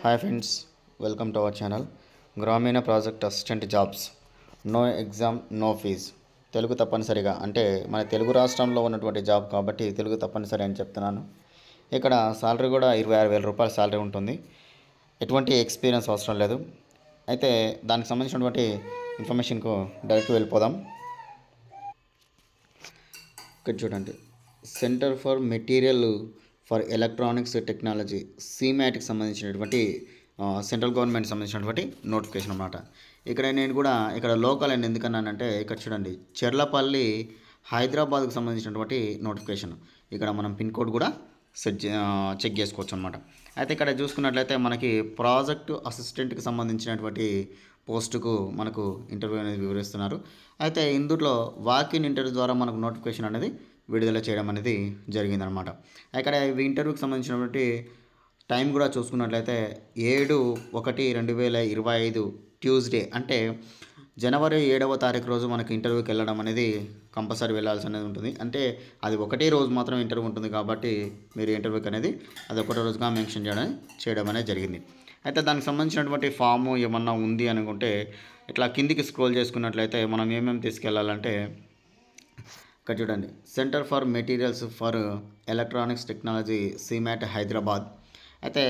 Hi friends, welcome to our channel. గ్రామీణ project assistant jobs, no exam no fees. Telugu తప్పనిసరిగా, అంటే మన తెలుగు రాష్ట్రంలో ఉన్నటువంటి జాబ్ కాబట్టి తెలుగు తప్పనిసరి అని చెప్తున్నాను. ఇక్కడ సాలరీ కూడా 26,000 రూపాయల సాలరీ ఉంటుంది. ఎటువంటి ఎక్స్పీరియన్స్ అవసరం లేదు. అయితే దానికి సంబంధించినటువంటి ఇన్ఫర్మేషన్కు డైరెక్ట్ వెళ్ళిపోదాం. ఇక్కడ చూడండి, centre for material for electronics technology, సీమ్యాట్కి సంబంధించినటువంటి సెంట్రల్ గవర్నమెంట్ సంబంధించినటువంటి నోటిఫికేషన్ అన్నమాట. ఇక్కడ లోకల్ అని ఎందుకన్నానంటే, ఇక్కడ చూడండి, చెర్లపల్లి హైదరాబాద్కు సంబంధించినటువంటి నోటిఫికేషన్. ఇక్కడ మనం పిన్ కోడ్ కూడా చెక్ చేసుకోవచ్చు అనమాట. అయితే ఇక్కడ చూసుకున్నట్లయితే మనకి ప్రాజెక్టు అసిస్టెంట్కి సంబంధించినటువంటి పోస్టుకు మనకు ఇంటర్వ్యూ అనేది వివరిస్తున్నారు. అయితే ఇందులో వాకిన్ ఇంటర్వ్యూ ద్వారా మనకు నోటిఫికేషన్ అనేది విడుదల చేయడం అనేది జరిగిందనమాట. ఇక్కడ ఇంటర్వ్యూకి సంబంధించినటువంటి టైం కూడా చూసుకున్నట్లయితే 7/1/2025 ట్యూస్డే, అంటే జనవరి 7వ తారీఖు రోజు మనకి ఇంటర్వ్యూకి వెళ్ళడం అనేది కంపల్సరీ వెళ్ళాల్సి అనేది ఉంటుంది. అంటే అది ఒకటే రోజు మాత్రం ఇంటర్వ్యూ ఉంటుంది కాబట్టి మీరు ఇంటర్వ్యూకి అనేది అది ఒకటే రోజుగా మెన్షన్ చేయడం అనేది జరిగింది. అయితే దానికి సంబంధించినటువంటి ఫాము ఏమన్నా ఉంది అనుకుంటే ఇట్లా కిందికి స్క్రోల్ చేసుకున్నట్లయితే మనం ఏమేమి తీసుకెళ్ళాలంటే, ఇక్కడ చూడండి, centre for materials for electronics technology, CMET Hyderabad. అయితే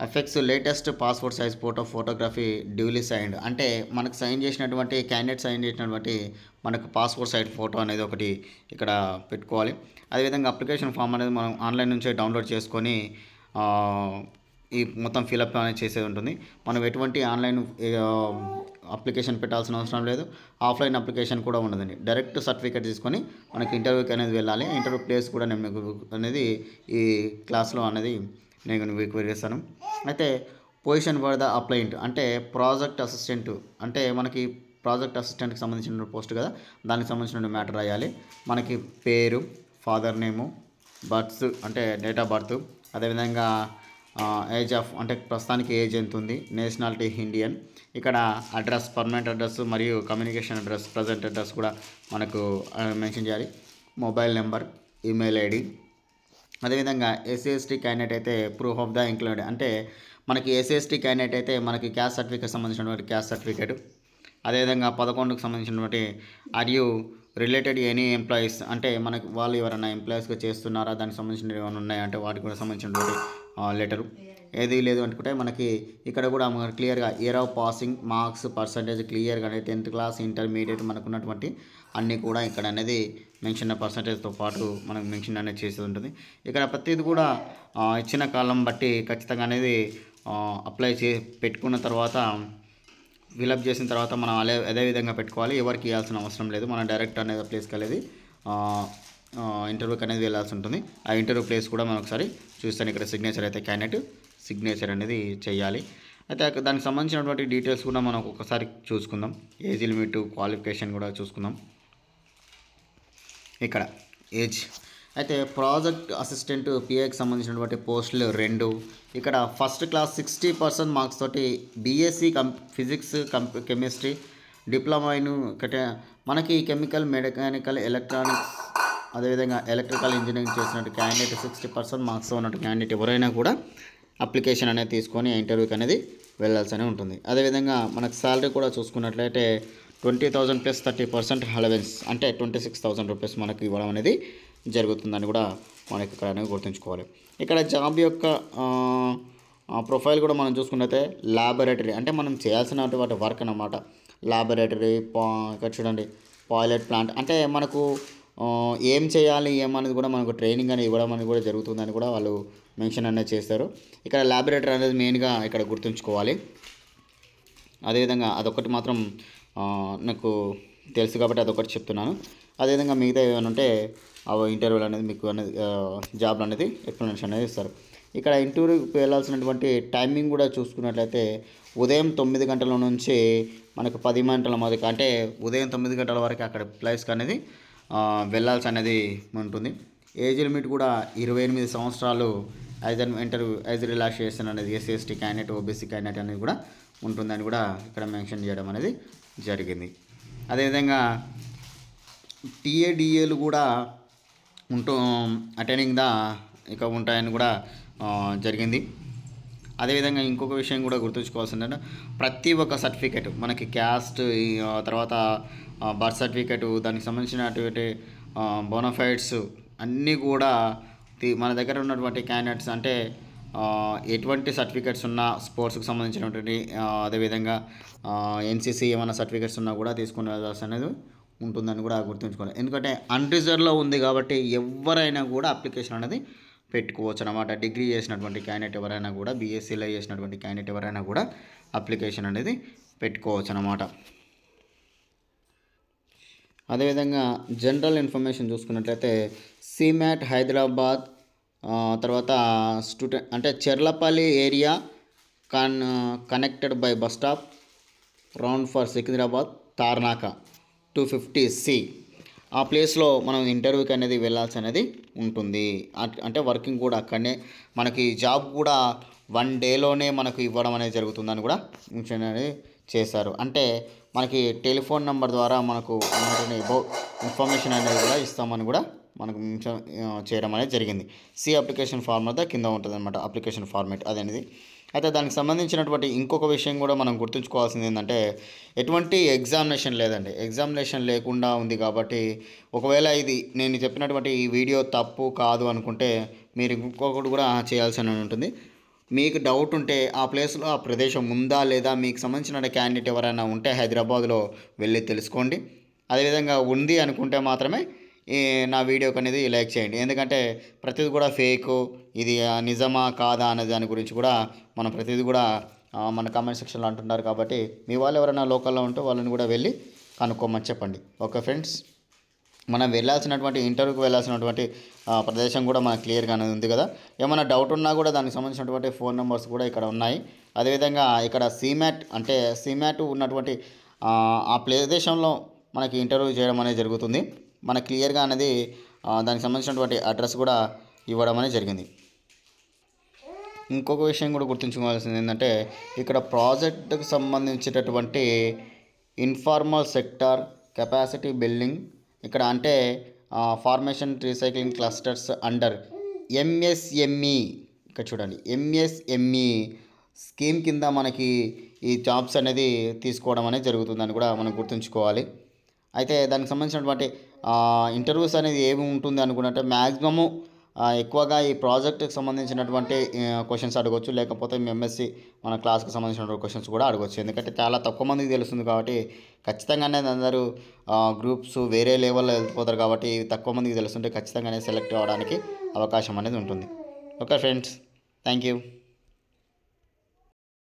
effects latest passport size photography duly signed, అంటే మనకు క్యాండిడేట్ సైన్ చేసినటువంటి మనకు పాస్పోర్ట్ సైజ్ ఫోటో అనేది ఒకటి ఇక్కడ పెట్టుకోవాలి. అదేవిధంగా అప్లికేషన్ ఫామ్ అనేది మనం ఆన్లైన్ నుంచే డౌన్లోడ్ చేసుకొని ఈ మొత్తం ఫిలప్ అనేది చేసేది ఉంటుంది. మనం ఎటువంటి ఆన్లైన్ అప్లికేషన్ పెట్టాల్సిన అవసరం లేదు, ఆఫ్లైన్ అప్లికేషన్ కూడా ఉండదండి. డైరెక్ట్ సర్టిఫికేట్ తీసుకొని మనకి ఇంటర్వ్యూకి అనేది వెళ్ళాలి. ఇంటర్వ్యూ ప్లేస్ కూడా నేను మీకు అనేది ఈ క్లాస్లో అనేది నేను మీకు వివరిస్తాను. అయితే పొజిషన్ ఫర్ ద అప్లైంట్, అంటే ప్రాజెక్ట్ అసిస్టెంట్, అంటే మనకి ప్రాజెక్ట్ అసిస్టెంట్కి సంబంధించిన పోస్ట్ కదా, దానికి సంబంధించిన మ్యాటర్ రాయాలి. మనకి పేరు, ఫాదర్ నేము, బర్త్స్ అంటే డేట్ ఆఫ్ బర్త్, అదేవిధంగా ఏజ్ ఆఫ్, అంటే ప్రస్తుతానికి ఏజ్ ఎంత ఉంది, నేషనాలిటీ ఇండియన్, ఇక్కడ అడ్రస్, పర్మనెంట్ అడ్రస్ మరియు కమ్యూనికేషన్ అడ్రస్, ప్రజెంట్ అడ్రస్ కూడా మనకు మెన్షన్ చేయాలి. Mobile number, email ID. అదేవిధంగా ఎస్సీ/ఎస్టీ క్యాండిడేట్ అయితే ప్రూఫ్ ఆఫ్ ద ఇంక్లూడ్, అంటే మనకి ఎస్సీ/ఎస్టీ క్యాండిడేట్ అయితే మనకి క్యాస్ట్ సర్టిఫికేట్ సంబంధించినటువంటి క్యాస్ట్ సర్టిఫికేట్. అదేవిధంగా 11కు సంబంధించినటువంటి మరియు రిలేటెడ్ ఎనీ ఎంప్లాయీస్, అంటే మనకి వాళ్ళు ఎవరైనా ఎంప్లాయీస్గా చేస్తున్నారా, దానికి సంబంధించినవి ఏమైనా ఉన్నాయంటే వాటికి కూడా సంబంధించినటువంటి లెటరు. ఏది లేదు అనుకుంటే మనకి ఇక్కడ కూడా మనకు క్లియర్గా year of passing, marks, percentage క్లియర్గా అనేది 10th క్లాస్, ఇంటర్మీడియట్ మనకు ఉన్నటువంటి అన్నీ కూడా ఇక్కడ అనేది మెన్షన్ పర్సంటేజ్తో పాటు మనకు మెన్షన్ అనేది చేసేది ఉంటుంది. ఇక్కడ ప్రతిది కూడా ఇచ్చిన కాలం బట్టి ఖచ్చితంగా అనేది అప్లై పెట్టుకున్న తర్వాత, ఫిలప్ చేసిన తర్వాత మనం అదే విధంగా పెట్టుకోవాలి. ఎవరికి ఇవ్వాల్సిన అవసరం లేదు. మనం డైరెక్ట్ అనేది ప్లేస్కి వెళ్ళేది ఇంటర్వ్యూకి అనేది వెళ్ళాల్సి ఉంటుంది. ఆ ఇంటర్వ్యూ ప్లేస్ కూడా మనం ఒకసారి చూస్తాను. ఇక్కడ సిగ్నేచర్ అయితే క్యాండిడేట్ సిగ్నేచర్ అనేది చేయాలి. అయితే దానికి సంబంధించినటువంటి డీటెయిల్స్ కూడా మనం ఒకసారి చూసుకుందాం. ఏజ్ లిమిట్, క్వాలిఫికేషన్ కూడా చూసుకుందాం. ఇక్కడ ఏజ్ అయితే ప్రాజెక్ట్ అసిస్టెంట్ పిఏకి సంబంధించినటువంటి పోస్టులు 2. ఇక్కడ ఫస్ట్ క్లాస్ 60% మార్క్స్ తోటి బీఎస్సీ ఫిజిక్స్, కెమిస్ట్రీ, డిప్లొమా మనకి కెమికల్, మెకానికల్, ఎలక్ట్రానిక్స్, అదేవిధంగా ఎలక్ట్రికల్ ఇంజనీరింగ్ చేసినట్టు క్యాండిడేట్ 60% మార్క్స్ ఉన్నట్టు క్యాండిడేట్ ఎవరైనా కూడా అప్లికేషన్ అనేది తీసుకొని ఇంటర్వ్యూకి అనేది వెళ్ళాల్సి ఉంటుంది. అదేవిధంగా మనకు శాలరీ కూడా చూసుకున్నట్లయితే 20,000 + 30% అలవెన్స్, అంటే 26,000 రూపీస్ మనకి ఇవ్వడం అనేది జరుగుతుందని కూడా మనకి ఇక్కడ అనేది గుర్తుంచుకోవాలి. ఇక్కడ జాబ్ యొక్క ప్రొఫైల్ కూడా మనం చూసుకున్నట్లయితే ల్యాబొరేటరీ, అంటే మనం చేయాల్సినటువంటి వర్క్ అన్నమాట. ల్యాబొరేటరీ, ఇక్కడ చూడండి, పాయిలెట్ ప్లాంట్, అంటే మనకు ఏం చేయాలి ఏమనేది కూడా మనకు ట్రైనింగ్ అనేది ఇవ్వడం అనేది కూడా జరుగుతుందని కూడా వాళ్ళు మెన్షన్ అనేది చేస్తారు. ఇక్కడ ల్యాబొరేటరీ అనేది మెయిన్గా ఇక్కడ గుర్తుంచుకోవాలి. అదేవిధంగా అదొకటి మాత్రం నాకు తెలుసు కాబట్టి అదొకటి చెప్తున్నాను. అదేవిధంగా మిగతా ఏమైనా ఉంటే ఆ ఇంటర్వ్యూలు అనేది మీకు అనేది జాబ్లు అనేది ఎక్స్ప్లెనేషన్ అనేది ఇస్తారు. ఇక్కడ ఇంటర్వ్యూకి వెళ్ళాల్సినటువంటి టైమింగ్ కూడా చూసుకున్నట్లయితే ఉదయం 9 గంటల నుంచి మనకు 10 గంటల మధ్య, అంటే ఉదయం 9 గంటల వరకు అక్కడ ప్లేస్కి అనేది వెళ్ళాల్సి అనేది ఉంటుంది. ఏజ్ లిమిట్ కూడా 28 సంవత్సరాలు యాజ్ రిలాక్సేషన్ అనేది ఎస్సీ/ఎస్టీ క్యాండిడేట్, ఓబీసీ క్యాండిడేట్ అనేది కూడా ఉంటుందని కూడా ఇక్కడ మెన్షన్ చేయడం అనేది జరిగింది. అదేవిధంగా టీఏడిఏలు కూడా అటెండింగ్ ద ఇక ఉంటాయని కూడా జరిగింది. అదేవిధంగా ఇంకొక విషయం కూడా గుర్తుంచుకోవాల్సిందంటే ప్రతి ఒక్క సర్టిఫికెట్ మనకి క్యాస్ట్ తర్వాత బర్త్ సర్టిఫికెట్ దానికి సంబంధించినటువంటి బోనఫైడ్స్ అన్నీ కూడా మన దగ్గర ఉన్నటువంటి క్యాండిడేట్స్ అంటే ఎటువంటి సర్టిఫికెట్స్ ఉన్నా స్పోర్ట్స్కి సంబంధించినటువంటి అదేవిధంగా ఎన్సీసీ ఏమైనా సర్టిఫికెట్స్ ఉన్నా కూడా తీసుకుని వెళ్ళాల్సి అనేది ఉంటుందని కూడా గుర్తుంచుకోవాలి. ఎందుకంటే అన్రిజర్వ్లో ఉంది కాబట్టి ఎవరైనా కూడా అప్లికేషన్ అనేది పెట్టుకోవచ్చు అన్నమాట. డిగ్రీ చేసినటువంటి క్యాండిడేట్ ఎవరైనా కూడా బీఎస్సీలో చేసినటువంటి క్యాండిడేట్ ఎవరైనా కూడా అప్లికేషన్ అనేది పెట్టుకోవచ్చు అన్నమాట. అదేవిధంగా జనరల్ ఇన్ఫర్మేషన్ చూసుకున్నట్లయితే సిమాట్ హైదరాబాద్ తర్వాత స్టూడెంట్ అంటే Cherlapalli area connected by bus stop round for Secunderabad Tarnaka 250C ఆ ప్లేస్లో మనం ఇంటర్వ్యూకి అనేది వెళ్ళాల్సి అనేది ఉంటుంది. అంటే వర్కింగ్ కూడా అక్కడనే మనకి జాబ్ కూడా 1 డేలోనే మనకు ఇవ్వడం అనేది జరుగుతుందని కూడా మెన్షన్ అనేది చేశారు. అంటే మనకి టెలిఫోన్ నెంబర్ ద్వారా మనకు ఇన్ఫర్మేషన్ అనేది కూడా ఇస్తామని కూడా మనకు మెన్షన్ చేయడం అనేది జరిగింది. అప్లికేషన్ ఫార్మ్ అయితే కింద ఉంటుంది అనమాట, అప్లికేషన్ ఫార్మేట్ అదనేది. అయితే దానికి సంబంధించినటువంటి ఇంకొక విషయం కూడా మనం గుర్తుంచుకోవాల్సింది ఏంటంటే ఎటువంటి ఎగ్జామినేషన్ లేదండి. ఎగ్జామినేషన్ లేకుండా ఉంది కాబట్టి ఒకవేళ ఇది నేను చెప్పినటువంటి ఈ వీడియో తప్పు కాదు అనుకుంటే మీరు ఇంకొకటి కూడా చేయాల్సి ఉంటుంది. మీకు డౌట్ ఉంటే ఆ ప్లేస్లో ఆ ప్రదేశం ఉందా లేదా, మీకు సంబంధించిన క్యాండిడేట్ ఎవరైనా ఉంటే హైదరాబాద్లో వెళ్ళి తెలుసుకోండి. అదేవిధంగా ఉంది అనుకుంటే మాత్రమే నా వీడియోకి అనేది లైక్ చేయండి. ఎందుకంటే ప్రతిదీ కూడా ఫేకు, ఇది నిజమా కాదా అనే దాని గురించి కూడా మనం ప్రతిదీ కూడా మన కామెంట్ సెక్షన్లో అంటున్నారు. కాబట్టి మీ వాళ్ళు ఎవరైనా లోకల్లో ఉంటే వాళ్ళని కూడా వెళ్ళి కనుక్కోమని చెప్పండి. ఓకే ఫ్రెండ్స్, మనం వెళ్ళాల్సినటువంటి ఇంటర్వ్యూకి వెళ్ళాల్సినటువంటి ప్రదేశం కూడా మనకు క్లియర్గానే ఉంది కదా. ఏమైనా డౌట్ ఉన్నా కూడా దానికి సంబంధించినటువంటి ఫోన్ నెంబర్స్ కూడా ఇక్కడ ఉన్నాయి. అదేవిధంగా ఇక్కడ సిమాట్ ఉన్నటువంటి ఆ ప్రదేశంలో మనకి ఇంటర్వ్యూ చేయడం అనేది జరుగుతుంది. మనకు క్లియర్గా అనేది దానికి సంబంధించినటువంటి అడ్రస్ కూడా ఇవ్వడం అనేది జరిగింది. ఇంకొక విషయం కూడా గుర్తుంచుకోవాల్సింది ఏంటంటే ఇక్కడ ప్రాజెక్టుకు సంబంధించినటువంటి ఇన్ఫార్మల్ సెక్టార్ కెపాసిటీ బిల్డింగ్ ఇక్కడ అంటే formation recycling clusters under MSME ఇక్కడ చూడండి ఎంఎస్ఎంఈ స్కీమ్ కింద మనకి ఈ జాబ్స్ అనేది తీసుకోవడం అనేది జరుగుతుందని కూడా మనం గుర్తుంచుకోవాలి. అయితే దానికి సంబంధించినటువంటి ఇంటర్వ్యూస్ అనేది ఏమి ఉంటుంది అనుకున్నట్టే మ్యాక్సిమము ఎక్కువగా ఈ ప్రాజెక్ట్కి సంబంధించినటువంటి క్వశ్చన్స్ అడగవచ్చు, లేకపోతే ఎంఎస్సి మన క్లాస్కి సంబంధించిన క్వశ్చన్స్ కూడా అడగవచ్చు. ఎందుకంటే చాలా తక్కువ మందికి తెలుస్తుంది కాబట్టి ఖచ్చితంగానే అందరూ గ్రూప్స్ వేరే లెవెల్లో వెళ్ళిపోతారు కాబట్టి తక్కువ మందికి తెలుస్తుంటే ఖచ్చితంగానే సెలెక్ట్ అవ్వడానికి అవకాశం అనేది ఉంటుంది. Okay friends, thank you.